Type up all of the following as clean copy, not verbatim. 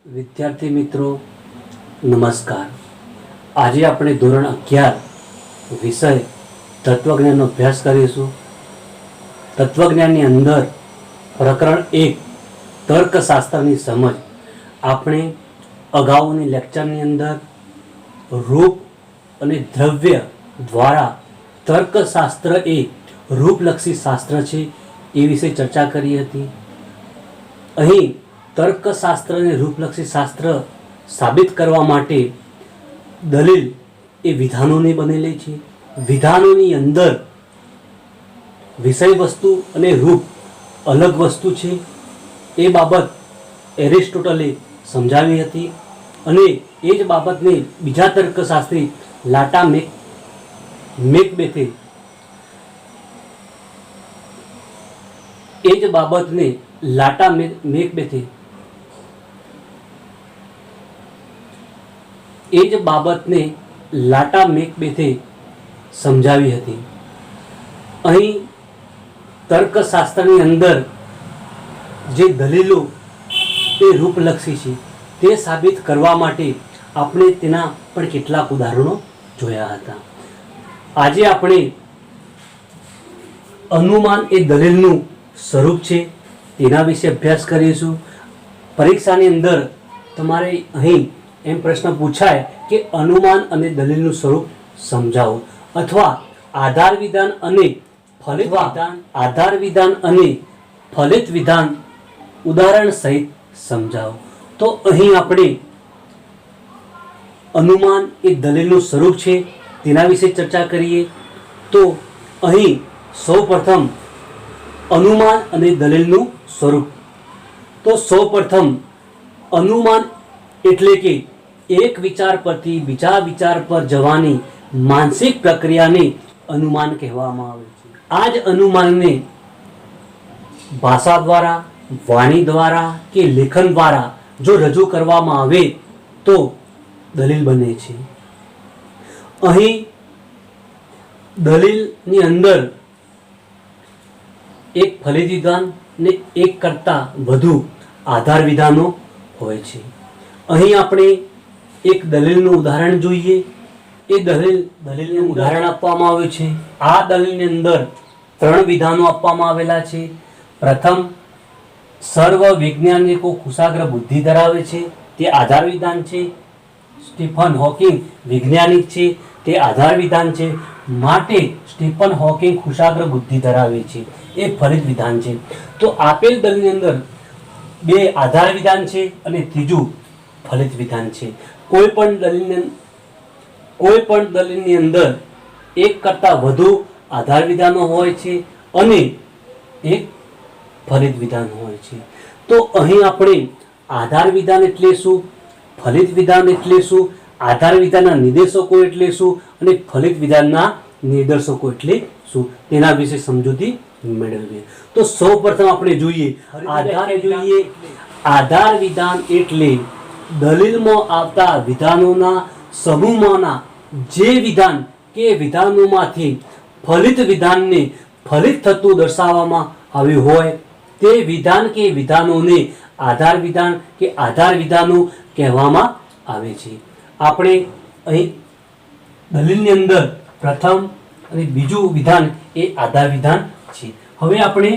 વિદ્યાર્થી મિત્રો નમસ્કાર। આજે આપણે ધોરણ 11 વિષય તત્વજ્ઞાનનો અભ્યાસ કરીશું। તત્વજ્ઞાનની અંદર પ્રકરણ 1 તર્કશાસ્ત્રની સમજ આપણે અગાઉની લેક્ચરની અંદર રૂપ અને દ્રવ્ય દ્વારા તર્કશાસ્ત્ર એ રૂપલક્ષી શાસ્ત્ર છે એ વિશે ચર્ચા કરી હતી। અહીં તર્કશાસ્ત્ર અને રૂપલક્ષી શાસ્ત્ર સાબિત કરવા માટે દલીલ એ વિધાનોની બનેલી છે। વિધાનોની અંદર વિષય વસ્તુ અને રૂપ અલગ વસ્તુ છે એ બાબત એરિસ્ટોટલે સમજાવી હતી અને એ જ બાબતને બીજા તર્કશાસ્ત્રી લાટા મેકબેથે લાટા મેકબેથે સમજાવી હતી। અહીં તર્કશાસ્ત્રની અંદર જે દલીલો એ રૂપલક્ષી છે તે સાબિત કરવા માટે આપણે તેના પણ કેટલાક ઉદાહરણો જોયા હતા। આજે આપણે અનુમાન એ દલીલનું સ્વરૂપ છે તેના વિશે અભ્યાસ કરીશું। પરીક્ષાની અંદર તમારે અહીં એમ પ્રશ્ન પૂછાય કે અનુમાન અને દલીલનું સ્વરૂપ સમજાવો અથવા આધાર વિધાન અને ફલિત વિધાન ઉદાહરણ સહિત સમજાવો। તો અહીં આપણે અનુમાન એ દલીલનું સ્વરૂપ છે તેના વિશે ચર્ચા કરીએ। તો અહીં સૌપ્રથમ અનુમાન અને દલીલનું સ્વરૂપ। તો સૌપ્રથમ અનુમાન એટલે કે એક વિચાર પરથી બીજા વિચાર પર જવાની માનસિક પ્રક્રિયાને અનુમાન કહેવામાં આવે છે। આ જ અનુમાનને ભાષા દ્વારા, વાણી દ્વારા કે લેખન દ્વારા જો રજૂ કરવામાં આવે તો દલીલ બને છે। અહીં દલીલની અંદર એક ફલિત વિધાન ને એક કરતાં વધુ આધાર વિધાનો હોય છે। અહીં આપણે એક દલીલનું ઉદાહરણ જોઈએ। એ દલીલનું ઉદાહરણ આપવામાં આવ્યું છે। આ દલીલની અંદર 3 વિધાનો આપવામાં આવેલા છે। પ્રથમ, સર્વ વૈજ્ઞાનિકો કુશાગ્ર બુદ્ધિ ધરાવે છે, તે આધાર વિધાન છે। સ્ટીફન હોકિંગ વૈજ્ઞાનિક છે, તે આધાર વિધાન છે, માટે સ્ટીફન હોકિંગ કુશાગ્ર બુદ્ધિ ધરાવે છે, એ ફલિત વિધાન છે। તો આપેલ દલીલની અંદર 2 આધાર વિધાન છે અને ત્રીજું ફલિત વિધાન છે। કોઈ પણ દલીલની અંદર એક કરતાં વધુ આધાર વિધાનો હોય છે અને એક ફલિત વિધાન હોય છે। તો અહીં આપણે આધાર વિધાન એટલે શું, ફલિત વિધાન એટલે શું, આધાર વિધાનના નિર્દેશકો એટલે શું અને ફલિત વિધાનના નિદર્શકો એટલે શું તેના વિશે સમજૂતી મેળવીએ। તો સૌપ્રથમ આપણે જોઈએ આધાર વિધાન એટલે દલીલમાં આવતા વિધાનોના સમૂહમાંના જે વિધાન કે વિધાનોમાંથી ફલિત વિધાનને ફલિત થતું દર્શાવવામાં આવ્યું હોય તે વિધાન કે વિધાનોને આધાર વિધાન કે આધાર વિધાનો કહેવામાં આવે છે। આપણે અહીં દલીલની અંદર પ્રથમ અને બીજું વિધાન એ આધાર વિધાન છે। હવે આપણે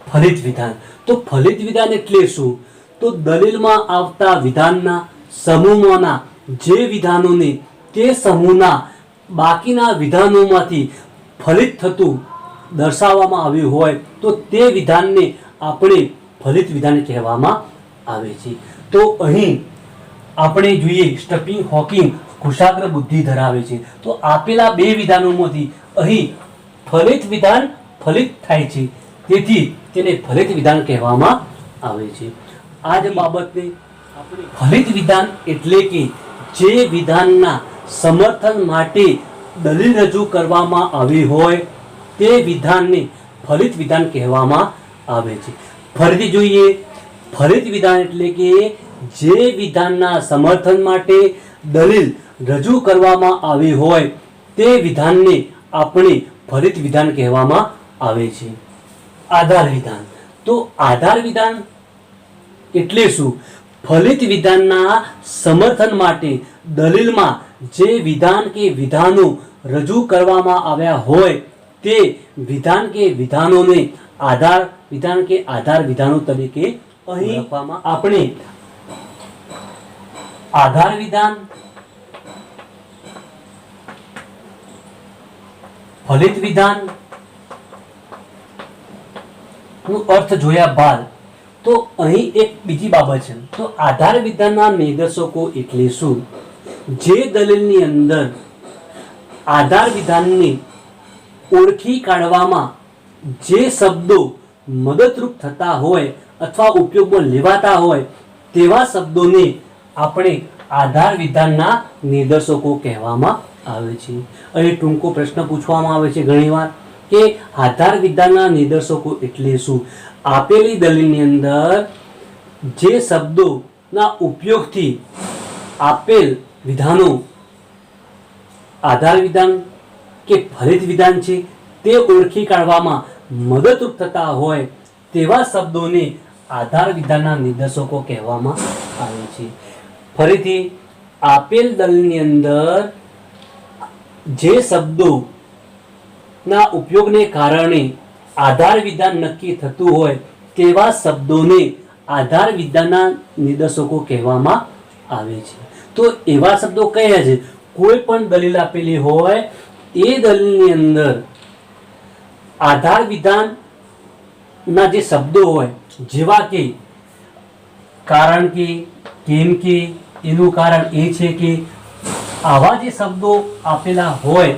ફલિત વિધાન। તો ફલિત વિધાન એટલે શું, તો દલીલમાં આવતા વિધાનના સમૂહમાંના જે વિધાનોને તે સમૂહના બાકીના વિધાનોમાંથી ફલિત થતું દર્શાવવામાં આવ્યું હોય તો તે વિધાનને આપણે ફલિત વિધાન કહેવામાં આવે છે। તો અહીં આપણે જોઈએ સ્ટીફન હોકિંગ કુશાગ્ર બુદ્ધિ ધરાવે છે। તો આપેલા 2 વિધાનોમાંથી અહીં ફલિત વિધાન ફલિત થાય છે, તેથી તેને ફલિત વિધાન કહેવામાં આવે છે। આ જ બાબતને આપણે ફલિત વિધાન એટલે કે જે વિધાનના સમર્થન માટે દલીલ રજૂ કરવામાં આવી હોય તે વિધાનને ફલિત વિધાન કહેવામાં આવે છે। ફરીથી જોઈએ, ફલિત વિધાન એટલે કે જે વિધાનના સમર્થન માટે દલીલ રજૂ કરવામાં આવી હોય તે વિધાનને આપણે ફલિત વિધાન કહેવામાં આવે છે। આધાર વિધાન, તો આધાર વિધાન એટલે શું? ફલિત વિધાનના સમર્થન માટે દલીલમાં જે વિધાન કે વિધાનો રજૂ કરવામાં આવ્યા હોય તે વિધાન કે વિધાનોને આધાર વિધાન કે આધાર વિધાનો તરીકે અહીં લખવામાં આપણે આધાર વિધાન, ફલિત વિધાન નો અર્થ જોયા બાદ તો અહીં એક બીજી બાબત છે. તો આધાર વિધાનના નિર્દેશકો એટલે શું? જે દલીલની અંદર આધાર વિધાનને ઓળખી કાઢવામાં જે શબ્દો મદદરૂપ થતા હોય અથવા ઉપયોગમાં લેવાતા હોય તેવા શબ્દોને આપણે આધાર વિધાનના નિર્દેશકો કહેવામાં આવે છે. અહીં ટૂંકો પ્રશ્ન પૂછવામાં આવે છે ઘણીવાર કે આધાર વિધાનના નિર્દેશકો એટલે શું? આપેલી દલીલની અંદર જે શબ્દોના ઉપયોગથી આપેલ વિધાનો આધાર વિધાન કે ફલિત વિધાન છે તે ઓળખી કાઢવામાં મદદરૂપ થતા હોય તેવા શબ્દોને આધાર વિધાનના નિર્દેશકો કહેવામાં આવે છે. ફરીથી આપેલ દલીલની અંદર જે શબ્દોના ઉપયોગને કારણે આધાર વિધાન નક્કી થતું હોય તેવા શબ્દોને આધાર વિધાનના નિર્દેશકો કહેવામાં આવે છે. તો એવા શબ્દો કયા છે? કોઈ પણ દલીલ આપેલી હોય એ દલીલની અંદર આધાર વિધાનના જે શબ્દો હોય જેવા કે કારણ કે, કેમ કે, એનું કારણ એ છે કે, આવા જે શબ્દો આપેલા હોય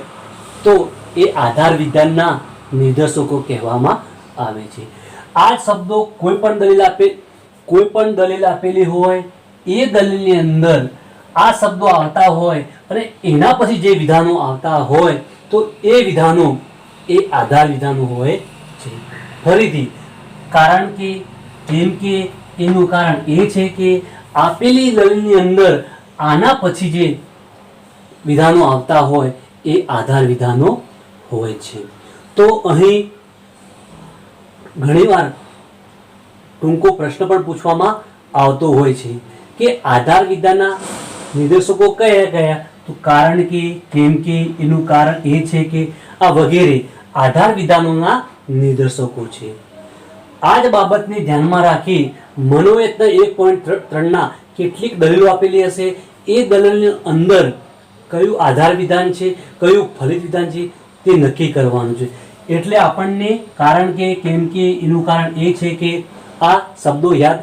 તો એ આધાર વિધાનના નિર્દેશકો કહેવામાં આવે છે. આ શબ્દો કોઈ પણ દલીલ આપેલી હોય એ દલીલની અંદર આ શબ્દો આવતા હોય અને એના પછી જે વિધાનો આવતા હોય તો એ વિધાનો એ આધાર વિધાનો હોય છે. ફરીથી કારણ કે, કેમ કે, એનું કારણ એ છે કે, આપેલી દલીલની અંદર આના પછી જે વિધાનો આવતા હોય એ આધાર વિધાનો હોય છે. તો અહીં ઘણીવાર ટૂંકો પ્રશ્ન પણ પૂછવામાં આવતો હોય છે કે આધાર વિધાનના નિર્દેશકો કયા કયા? તો કારણ કે, કેમ કે, એનું કારણ એ છે કે, આ વગેરે આધાર વિધાનોના નિર્દેશકો છે. આ જ બાબતને ધ્યાનમાં રાખી મનોયત્ન 1.3 કેટલીક દલીલો આપેલી હશે એ દલીલની અંદર કયું આધાર વિધાન છે, કયું ફલિત વિધાન છે તે નક્કી કરવાનું છે. એટલે આપણને કારણ કે, કેમ કે, એનું કારણ એ છે કે આ શબ્દો યાદ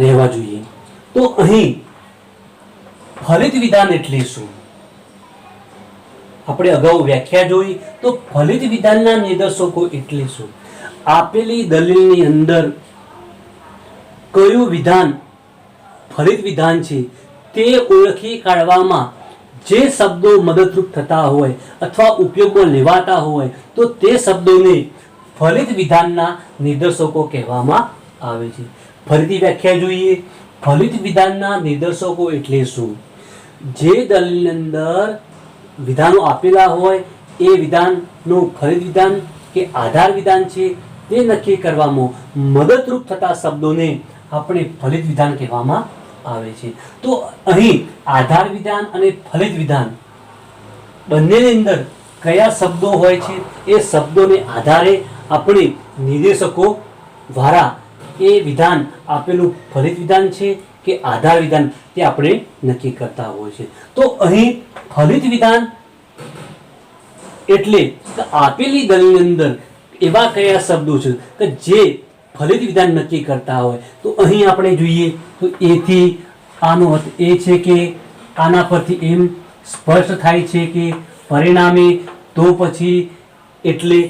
રહેવા જોઈએ. તો અહીં ફલિત વિધાન એટલે શું? આપણે અગાઉ વ્યાખ્યા જોઈ. તો ફલિત વિધાનના નિર્દેશકો એટલે શું? આપેલી દલીલની અંદર કયું વિધાન ફલિત વિધાન છે તે ઓળખી કાઢવામાં જે શબ્દો મદદરૂપ થતા હોય અથવા ઉપયોગમાં લેવાતા હોય તો તે શબ્દોને ફલિત વિધાનના નિર્દેશકો કહેવામાં આવે છે. ફરીથી વ્યાખ્યા જોઈએ. ફલિત વિધાનના નિર્દેશકો એટલે શું? જે દલીલની અંદર વિધાનો આપેલા હોય એ વિધાનનું ફલિત વિધાન કે આધાર વિધાન છે તે નક્કી કરવામાં મદદરૂપ થતા શબ્દોને આપણે ફલિત વિધાન કહેવામાં આવે છે. તો અહીં આધાર વિધાન અને ફલિત વિધાન બંનેની અંદર કયા શબ્દો હોય છે એ શબ્દોને આધારે આપણે નિર્દેશકો દ્વારા એ વિધાન આપેલું ફલિત વિધાન છે કે આધાર વિધાન તે આપણે નક્કી કરતા હોય છે. તો અહીં ફલિત વિધાન એટલે આપેલી દલીલની અંદર એવા કયા શબ્દો છે કે જે ફલિત વિધાન નક્કી કરતા હોય. તો અહીં આપણે જોઈએ તો એથી આનો અર્થ એ છે કે આના પરથી એમ સ્પષ્ટ થાય છે કે પરિણામે, તો પછી, એટલે,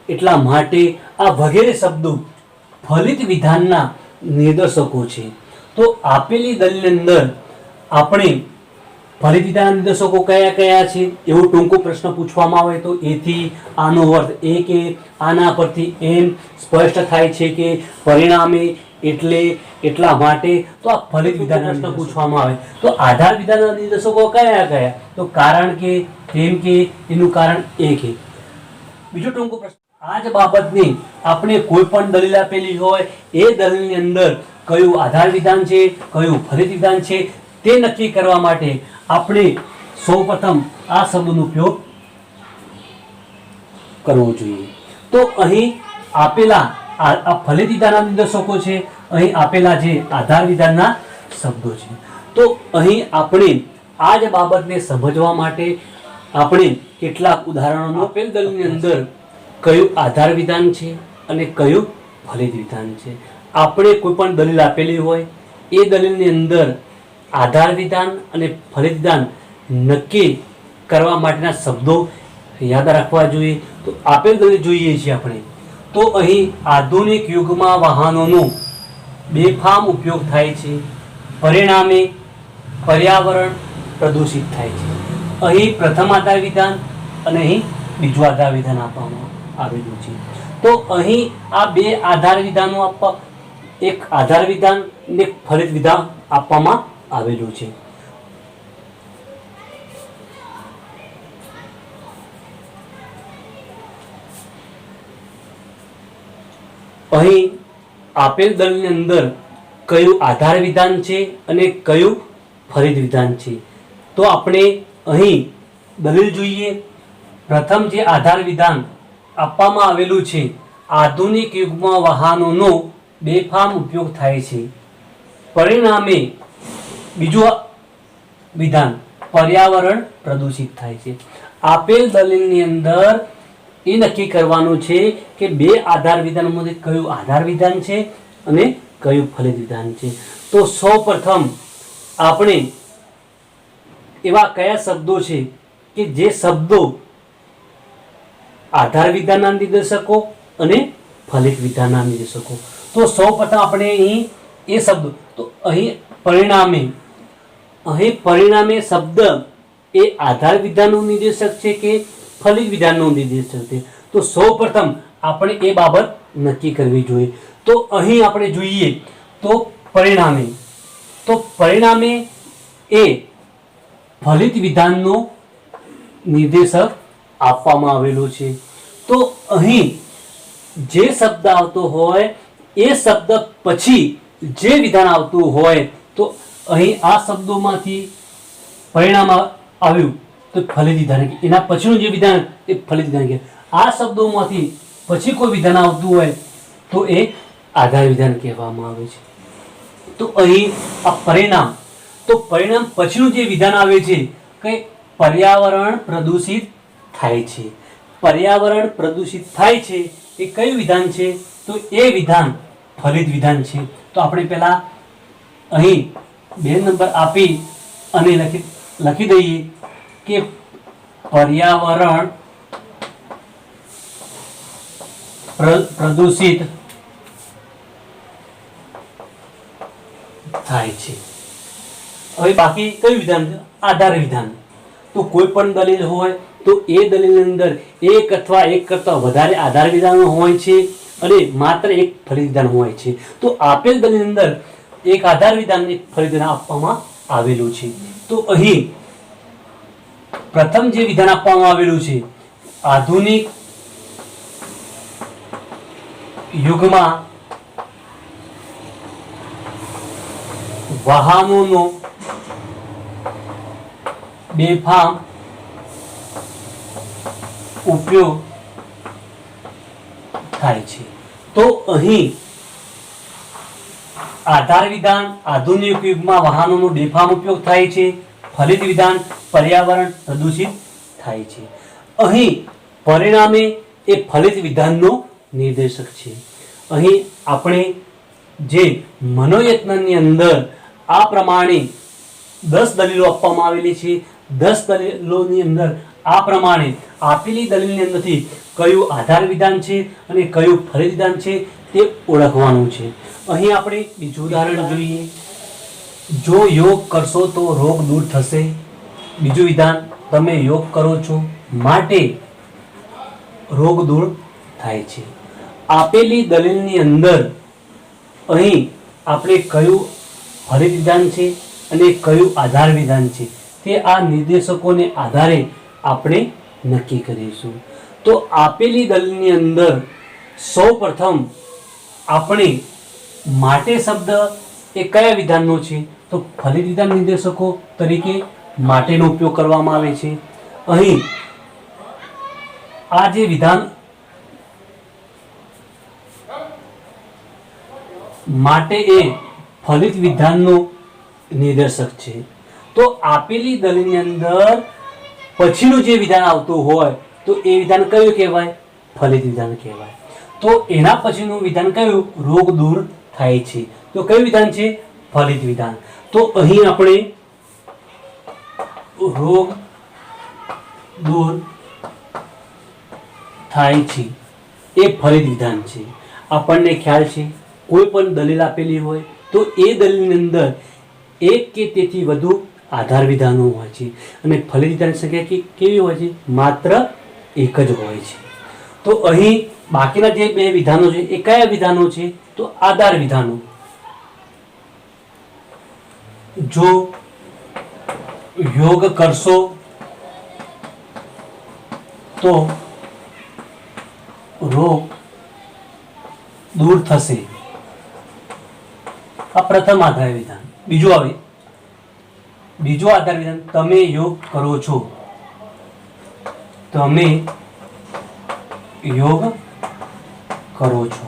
એટલા માટે આ વગેરે શબ્દો ફલિત વિધાનના નિર્દેશકો છે. તો આપેલી દલીલની અંદર આપણે ફલિત વિધાનના નિર્દેશકો કયા કયા છે એવો ટૂંકો પ્રશ્ન પૂછવામાં આવે તો એથી આનો અર્થ એ કે આના પરથી એમ સ્પષ્ટ થાય છે કે પરિણામે, એટલે, એટલા માટે. તો આ ફલિત વિધાનના પ્રશ્ન પૂછવામાં આવે તો આધાર વિધાનના નિર્દેશકો કયા કયા? તો કારણ કે, કેમ કે, એનું કારણ એ કે. બીજો ટૂંકો પ્રશ્ન આ જ બાબતની આપણે કોઈ પણ દલીલ આપેલી હોય એ દલીલની અંદર કયું આધાર વિધાન છે, કયું ફલિત વિધાન છે તે નક્કી કરવા માટે આપણે સૌપ્રથમ આ શબ્દનો ઉપયોગ કરવો જોઈએ. તો અહીં આપેલા આ ફલિત વિધાનના નિર્દેશકો છે, અહીં આપેલા જે આધાર વિધાનના શબ્દો છે. તો અહીં આપણે આ જ બાબતને સમજવા માટે આપણે કેટલાક ઉદાહરણો આપેલ દલીલની અંદર કયું આધાર વિધાન છે અને કયું ફલિત વિધાન છે. આપણે કોઈ પણ દલીલ આપેલી હોય એ દલીલની અંદર આધાર વિધાન અને ફલિત વિધાન નક્કી કરવા માટેના શબ્દો યાદ રાખવા જોઈએ. તો આપેલ દલીલ જોઈએ છીએ આપણે, તો અહીં આધુનિક યુગમાં વાહનોનો બેફામ ઉપયોગ થાય છે, પરિણામે પર્યાવરણ પ્રદૂષિત થાય છે. અહીં પ્રથમ આધાર વિધાન અને અહીં બીજું આધાર વિધાન આપવામાં આવેલું છે. તો અહીં આ બે આધાર વિધાનો આપવા, એક આધાર વિધાન અને એક ફલિત વિધાન આપવામાં આવેલું છે. અહીં આપેલ દલીલની અંદર કયું આધાર વિધાન છે અને કયું ફલિત વિધાન છે. તો આપણે અહીં દલીલ જોઈએ. પ્રથમ જે આધાર વિધાન આપવામાં આવેલું છે, આધુનિક યુગમાં વાહનોનો બેફામ ઉપયોગ થાય છે, પરિણામે બીજું વિધાન પર્યાવરણ પ્રદૂષિત થાય છે. આપેલ દલીલની અંદર એ નક્કી કરવાનું છે કે બે આધાર વિધાનમાંથી કયું આધાર વિધાન છે અને કયું ફલિત વિધાન છે. તો સૌપ્રથમ આપણે એવા કયા શબ્દો છે કે જે શબ્દો આધાર વિધાનના નિર્દેશકો અને ફલિત વિધાનના નિર્દેશકો. તો સૌપ્રથમ આપણે અહીં એ શબ્દો, તો અહીં પરિણામે શબ્દ એ આધાર વિધાનનું નિર્દેશક છે કે ફલિત વિધાનનું નિર્દેશક છે. તો સૌપ્રથમ આપણે એ બાબત નક્કી કરવી જોઈએ. તો અહીં આપણે જોઈએ તો પરિણામે એ ફલિત વિધાનનો નિર્દેશક આપવામાં આવેલો છે. તો અહીં જે શબ્દ આવતો હોય એ શબ્દ પછી જે વિધાન આવતું હોય, તો અહીં આ શબ્દોમાંથી પરિણામ આવ્યું તો ફલિત વિધાન, એના પછીનું જે વિધાન એ ફલિત વિધાન કહેવાય. આ શબ્દોમાંથી પછી કોઈ વિધાન આવતું હોય તો એ આધાર વિધાન કહેવામાં આવે છે. તો અહીં આ પરિણામ પછીનું જે વિધાન આવે છે કે પર્યાવરણ પ્રદૂષિત થાય છે. પર્યાવરણ પ્રદૂષિત થાય છે એ કયું વિધાન છે? તો એ વિધાન ફલિત વિધાન છે. તો આપણે પહેલા અહીં 2 નંબર આપી અને લખી દઈએ કે પર્યાવરણ પ્રદૂષિત થાય છે. હવે બાકી કયું વિધાન? આધાર વિધાન. તો કોઈ પણ દલીલ હોય તો એ દલીલની અંદર એક અથવા એક કરતાં વધારે આધાર વિધાનો હોય છે અને માત્ર એક ફલિત વિધાન હોય છે. તો આપેલ દલીલની અંદર એક આધાર વિધાન એક ફલિત વિધાન આપવામાં આવેલું છે. તો અહીં પ્રથમ જે વિધાન આપવામાં આવેલું છે, આધુનિક યુગમાં વાહનોનો બેફામ ઉપયોગ થાય છે. તો અહીં આધાર વિધાન આધુનિક યુગમાં વાહનોનો બેફામ ઉપયોગ થાય છે, ફલિત વિધાન પર્યાવરણ પ્રદૂષિત થાય છે. અહીં પરિણામે એ ફલિત વિધાનનો નિર્દેશક છે. અહીં આપણે જે મનોયત્નની અંદર આ પ્રમાણે 10 દલીલો આપવામાં આવેલી છે. 10 દલીલોની અંદર આ પ્રમાણે આપેલી દલીલની અંદરથી કયું આધાર વિધાન છે અને કયું ફલિત વિધાન છે તે ઓળખવાનું છે. અહીં આપણે બીજું ઉદાહરણ જોઈએ. જો યોગ કરશો તો રોગ દૂર થશે. બીજું વિધાન, તમે યોગ કરો છો માટે રોગ દૂર થાય છે. આપેલી દલીલની અંદર અહીં આપણે કયું ફલિત વિધાન છે અને કયું આધાર વિધાન છે તે આ નિર્દેશકોને આધારે આપણે નક્કી કરીશું. તો આપેલી દલીલની અંદર સૌપ્રથમ આપણે માટે શબ્દ એ કયા વિધાનનો છે? તો ફલિત વિધાન નિર્દેશકો તરીકે માટેનો ઉપયોગ કરવામાં આવે છે. અહીં આ જે વિધાન માટે એ ફલિત વિધાનનો નિર્દેશક છે. તો આપેલી દલીલની અંદર પછીનું જે વિધાન આવતું હોય તો એ વિધાન કયું કહેવાય? ફલિત વિધાન કહેવાય. તો એના પછીનું વિધાન કયું? રોગ દૂર થાય છે. તો કયું વિધાન છે? ફલિત વિધાન. તો અહીં આપણે રોગ દૂર થાય છે એ ફલિત વિધાન છે. આપણને ખ્યાલ છે કોઈ પણ દલીલ આપેલી હોય તો એ દલીલની અંદર એક કે તેથી વધુ આધાર વિધાનો હોય છે અને ફલિત વિધાનની સંખ્યા કેવી હોય છે? માત્ર એક જ હોય છે. તો અહીં બાકીના જે બે વિધાનો છે એ કયા વિધાનો છે? તો આધાર વિધાનો. જો યોગ કરશો તો રોગ દૂર થશે. આ પ્રથમ આધાર વિધાન. બીજું આવે બીજો આધાર વિધાન, તમે યોગ કરો છો. તમે યોગ કરો છો.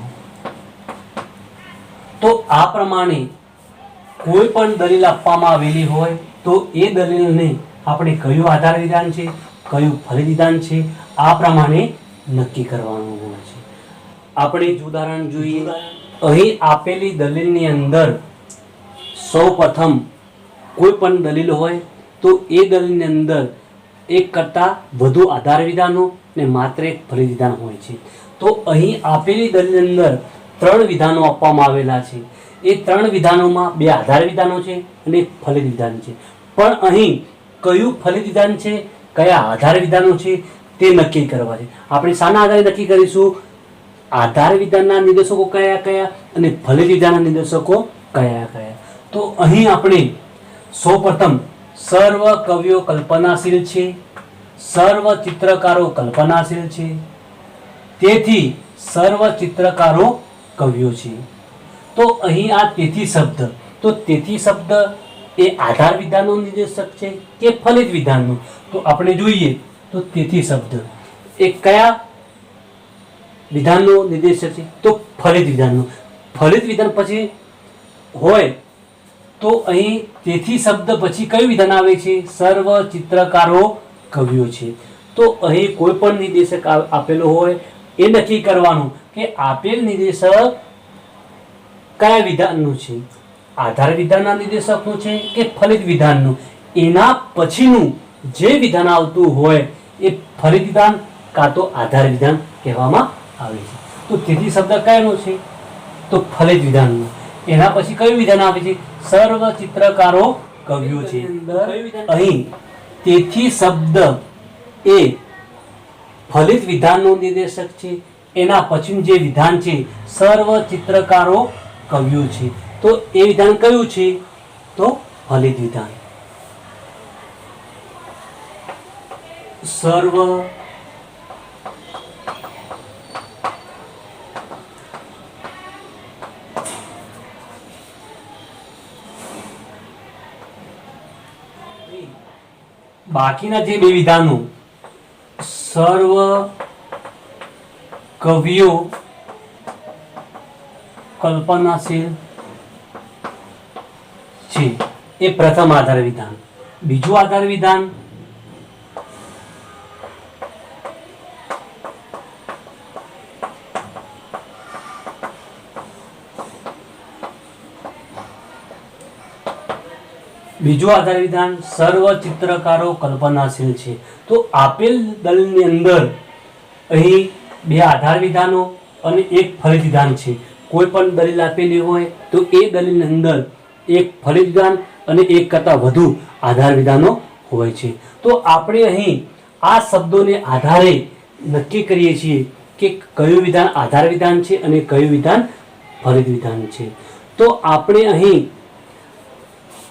તો આ પ્રમાણે કોઈ પણ દલીલ આપવામાં આવેલી હોય તો એ દલીલને આપણે કયું આધાર વિધાન છે, કયું ફલિત વિધાન છે, આ પ્રમાણે નક્કી કરવાનું હોય છે. આપણે એક ઉદાહરણ જોઈએ. અહીં આપેલી દલીલની અંદર સૌપ્રથમ કોઈ પણ દલીલ હોય તો એ દલીલની અંદર એક કરતાં વધુ આધાર વિધાનો ને માત્ર એક ફલિત વિધાન હોય છે. તો અહીં આપેલી દલીલની અંદર 3 વિધાનો આપવામાં આવેલા છે. એ 3 વિધાનોમાં 2 આધાર વિધાનો છે અને એક ફલિત વિધાન છે. પણ અહીં કયું ફલિત વિધાન છે, કયા આધાર વિધાનો છે તે નક્કી કરવા છે. આપણે શાના આધારે નક્કી કરીશું? આધાર વિધાનના નિર્દેશકો કયા કયા અને ફલિત વિધાનના નિર્દેશકો કયા કયા. તો અહીં આપણે સૌપ્રથમ સર્વ કવિઓ કલ્પનાશીલ છે, સર્વ ચિત્રકારો કલ્પનાશીલ છે, તેથી સર્વ ચિત્રકારો કવિઓ છે. તો અહીં આ તેથી શબ્દ, તો તેથી શબ્દ એ આધાર વિધાનનો નિર્દેશક છે કે ફલિત વિધાનનો? તો આપણે જોઈએ તો તેથી શબ્દ એ કયા વિધાનનો નિર્દેશક છે? તો ફલિત વિધાનનો. ફલિત વિધાન પછી હોય તો અહીં તેથી શબ્દ પછી કયું વિધાન આવે છે? સર્વ ચિત્રકારો કવિઓ છે. તો અહીં કોઈ પણ નિર્દેશક આપેલો હોય એ નક્કી કરવાનું કે આપેલ નિર્દેશક કયા વિધાનનું છે? આધાર વિધાનના નિર્દેશકનું છે કે ફલિત વિધાનનું? એના પછીનું જે વિધાન આવતું હોય એ ફલિત વિધાન કાં તો આધાર વિધાન કહેવામાં આવે છે. તો તેથી શબ્દ કયાનો છે? તો ફલિત વિધાનનો. એના પછી કયું વિધાન આવે છે? સર્વ ચિત્રકારો કવિઓ છે. અહીં તેથી શબ્દ એ ફલિત વિધાનનો નિર્દેશક છે. એના પછીનું જે વિધાન છે સર્વ ચિત્રકારો કવિઓ છે. તો એ વિધાન કયું છે? તો ફલિત વિધાન. સર્વ બાકીના જે બે વિધાનો સર્વ કવિઓ કલ્પનાશીલ છે એ પ્રથમ આધાર વિધાન. બીજું આધાર વિધાન સર્વ ચિત્રકારો કલ્પનાશીલ છે. તો આપેલ દલીલની અંદર અહીં 2 આધાર વિધાનો અને એક ફલિત વિધાન છે. કોઈ પણ દલીલ આપેલી હોય તો એ દલીલની અંદર એક ફલિત વિધાન અને એક કરતાં વધુ આધાર વિધાનો હોય છે. તો આપણે અહીં આ શબ્દોને આધારે નક્કી કરીએ છીએ કે કયું વિધાન આધાર વિધાન છે અને કયું વિધાન ફલિત વિધાન છે. તો આપણે અહીં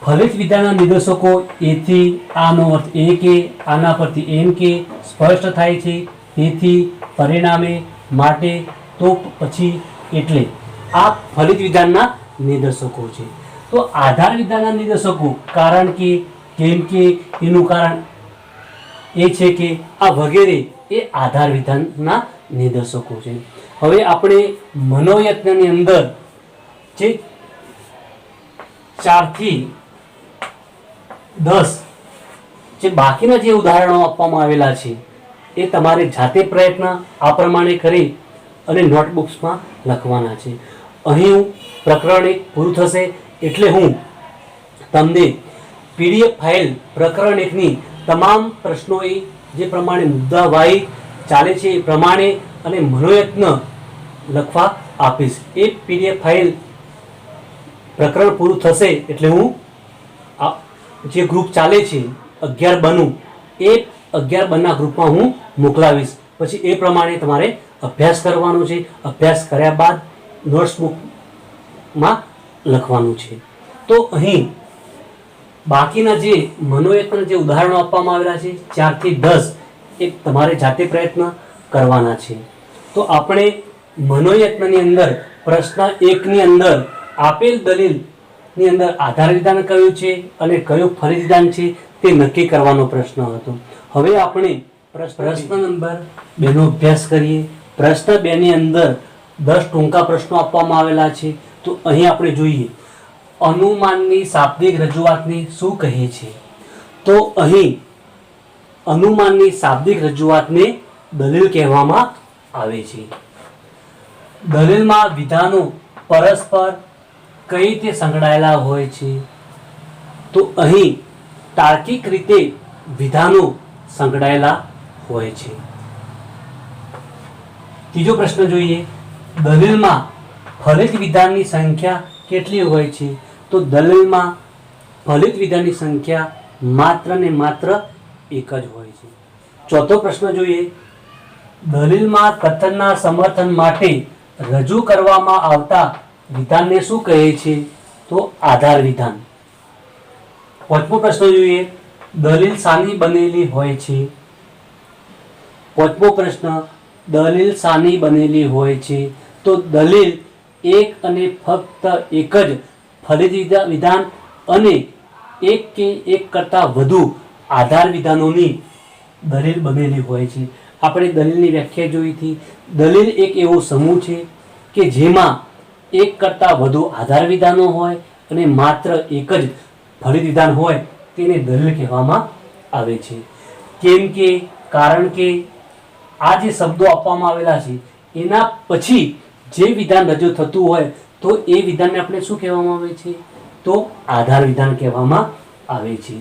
ફલિત વિધાનના નિર્દેશકો એથી આનો અર્થ એ કે આના પરથી એમ કે સ્પષ્ટ થાય છે. તેથી પરિણામે, માટે, તો, પછી, એટલે આ ફલિત વિધાનના નિદર્શકો છે. તો આધાર વિધાનના નિદર્શકો કારણ કે, કેમ કે, એનું કારણ એ છે કે, આ વગેરે એ આધાર વિધાનના નિદર્શકો છે. હવે આપણે મનોયત્નની અંદર જે 4 થી 10 જે બાકીના જે ઉદાહરણો આપવામાં આવેલા છે એ તમારે જાતે પ્રયત્ન આ પ્રમાણે કરી અને નોટબુક્સમાં લખવાના છે. અહીં પ્રકરણ 1 પૂરું થશે એટલે હું તમને PDF ફાઇલ પ્રકરણ 1ની તમામ પ્રશ્નો જે પ્રમાણે મુદ્દાવાહી ચાલે છે એ પ્રમાણે અને મનોયત્ન લખવા આપીશ. એ PDF ફાઇલ પ્રકરણ પૂરું થશે એટલે હું જે ગ્રુપ ચાલે છે 11 બનું એ 11 બનના ગ્રુપમાં હું મોકલાવીશ. પછી એ પ્રમાણે તમારે અભ્યાસ કરવાનો છે. અભ્યાસ કર્યા બાદ નોટ્સબુકમાં લખવાનું છે. તો અહીં બાકીના જે મનોયત્ન જે ઉદાહરણો આપવામાં આવેલા છે 4 થી 10 એ તમારે જાતે પ્રયત્ન કરવાના છે. તો આપણે મનોયત્નની અંદર પ્રશ્ન 1 ની અંદર આપેલ દલીલની અંદર આધાર વિધાન કયું છે અને કયું ફલિત વિધાન છે તે નક્કી કરવાનો પ્રશ્ન હતો. હવે આપણે પ્રશ્ન નંબર 2 નો અભ્યાસ કરીએ. પ્રશ્ન 2 ની અંદર 10 ટૂંકા પ્રશ્નો આપવામાં આવેલા છે. તો અહીં આપણે જોઈએ અનુમાનની શાબ્દિક રજૂઆતને શું કહે છે. તો અહીં અનુમાનની શાબ્દિક રજૂઆતને દલીલ કહેવામાં આવે છે. દલીલમાં વિધાનો પરસ્પર કઈ રીતે સંકળાયેલા હોય છે. તો અહીં તાર્કિક રીતે વિધાનો સંકળાયેલા હોય છે. ત્રીજો પ્રશ્ન જોઈએ દલીલમાં ફલિત વિધાનની સંખ્યા કેટલી હોય છે. તો દલીલમાં ફલિત વિધાનની સંખ્યા માત્ર ને માત્ર 1 જ હોય છે. ચોથો પ્રશ્ન જોઈએ દલીલમાં કથનના સમર્થન માટે રજૂ કરવામાં આવતા વિધાનને શું કહે છે. તો આધાર વિધાન. પાંચમો પ્રશ્ન જોઈએ દલીલ શાની બનેલી હોય છે. પાંચમો પ્રશ્ન દલીલ શાની બનેલી હોય છે. તો દલીલ એક અને ફક્ત એક જ ફલિત વિધાન અને એક કે એક કરતાં વધુ આધાર વિધાનોની દલીલ બનેલી હોય છે. આપણે દલીલની વ્યાખ્યા જોઈ હતી. દલીલ એક એવો સમૂહ છે કે જેમાં એક કરતાં વધુ આધાર વિધાનો હોય અને માત્ર એક જ ફલિત વિધાન હોય તેને દલીલ કહેવામાં આવે છે. કેમ કે, કારણ કે આ જે શબ્દો આપવામાં આવેલા છે એના પછી જે વિધાન રજૂ થતું હોય તો એ વિધાનને આપણે શું કહેવામાં આવે છે. તો આધાર વિધાન કહેવામાં આવે છે.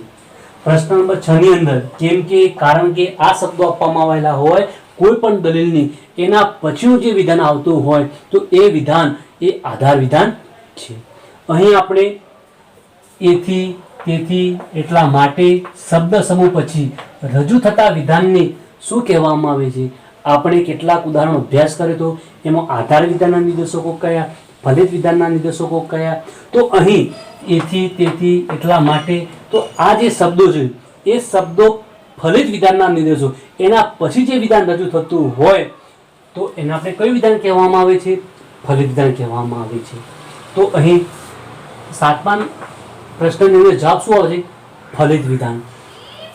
પ્રશ્ન નંબર 6 ની અંદર કેમ કે, કારણ કે આ શબ્દો આપવામાં આવેલા હોય કોઈ પણ દલીલની એના પછીનું જે વિધાન આવતું હોય તો એ વિધાન એ આધાર વિધાન છે. અહીં આપણે એથી, તેથી, એટલા માટે શબ્દ સમૂહ પછી રજૂ થતા વિધાનને શું કહેવામાં આવે છે. આપણે કેટલાક ઉદાહરણો અભ્યાસ કર્યો તો એમાં આધાર વિધાનના નિર્દેશકો કયા, ફલિત વિધાનના નિર્દેશકો કયા. તો અહીં એથી, તેથી, એટલા માટે તો આ જે શબ્દો છે એ શબ્દો ફલિત વિધાનના નિર્દેશો એના પછી જે વિધાન રજૂ થતું હોય તો એને આપણે કયું વિધાન કહેવામાં આવે છે. ફલિત વિધાન કહેવામાં આવે છે. તો અહીં 7મા પ્રશ્નનો જવાબ શું આવશે. ફલિત વિધાન.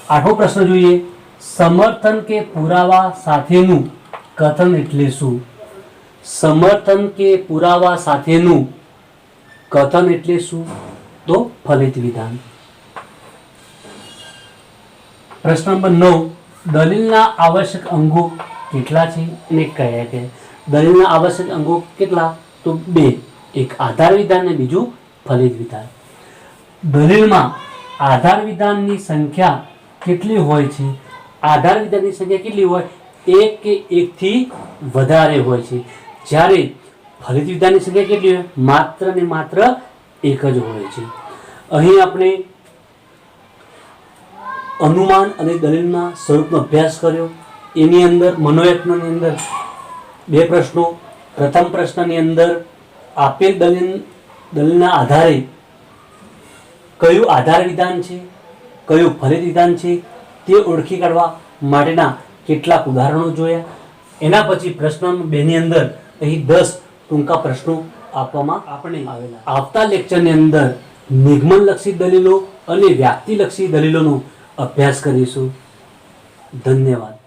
8મો પ્રશ્ન જોઈએ સમર્થન કે પુરાવા સાથેનું કથન એટલે શું. સમર્થન કે પુરાવા સાથેનું કથન એટલે શું. તો ફલિત વિધાન. પ્રશ્ન નંબર 9 દલીલના આવશ્યક અંગો કેટલા છે અને કયા કયા. દલીલના આવશ્યક અંગો કેટલા. તો 2. એક આધાર વિધાન અને બીજું ફલિત વિધાન. દલીલમાં આધાર વિધાનની સંખ્યા કેટલી હોય છે. આધાર વિધાનની સંખ્યા કેટલી હોય. 1 કે 1 થી વધારે હોય છે. જ્યારે ફલિત વિધાનની સંખ્યા કેટલી હોય. માત્ર ને માત્ર 1 જ હોય છે. અહીં આપણે અનુમાન અને દલીલના સ્વરૂપનો અભ્યાસ કર્યો. એની અંદર મનોયત્નની અંદર 2 પ્રશ્નો. પ્રથમ પ્રશ્નની અંદર આપેલ દલીલના આધારે કયું આધાર વિધાન છે, કયું ફલિત વિધાન છે તે ઓળખી કાઢવા માટેના કેટલાક ઉદાહરણો જોયા. એના પછી પ્રશ્ન નંબર 2 ની અંદર અહીં 10 ટૂંકા પ્રશ્નો આપવામાં આપણે આવેલા. આવતા લેક્ચરની અંદર નિગમનલક્ષી દલીલો અને વ્યાપ્તિલક્ષી દલીલોનો અભ્યાસ કરીશું. ધન્યવાદ.